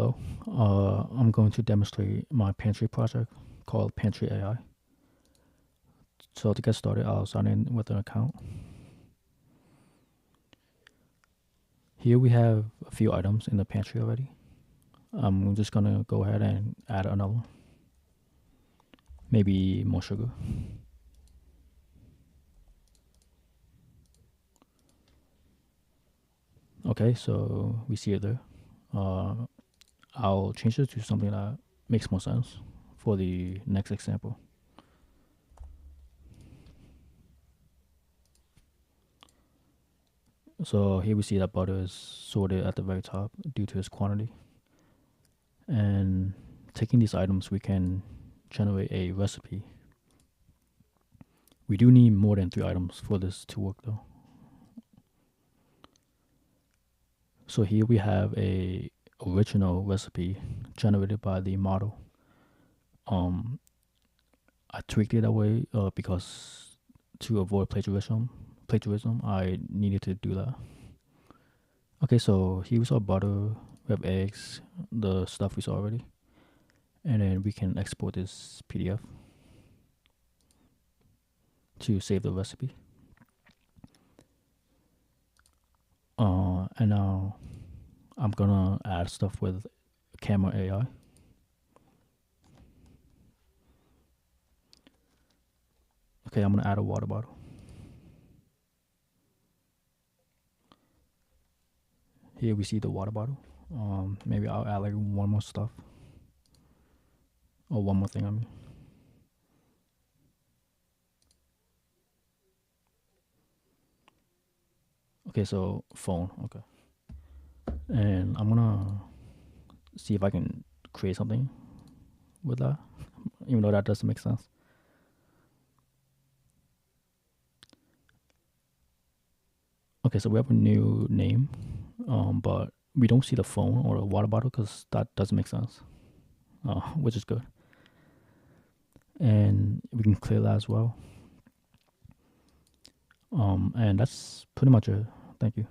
Hello. I'm going to demonstrate my Pantry project called PantryAI. So to get started, I'll sign in with an account. Here we have a few items in the pantry already. I'm just gonna go ahead and add another one. Maybe more sugar. Okay, so we see it there. I'll change it to something that makes more sense for the next example. So here we see that butter is sorted at the very top due to its quantity. And taking these items, we can generate a recipe. We do need more than 3 items for this to work though. So here we have a original recipe generated by the model. I tweaked it that way because to avoid plagiarism, I needed to do that. Okay, so here's our butter, we have eggs, the stuff we saw already, and then we can export this PDF to save the recipe. And now I'm gonna add stuff with camera AI. Okay, I'm gonna add a water bottle. Here we see the water bottle. Maybe I'll add like one more stuff. Or one more thing, I mean. Okay, so phone, okay. And I'm gonna see if I can create something with that, even though that doesn't make sense. Okay, so we have a new name, but we don't see the phone or the water bottle because that doesn't make sense, which is good. And we can clear that as well. And that's pretty much it. Thank you.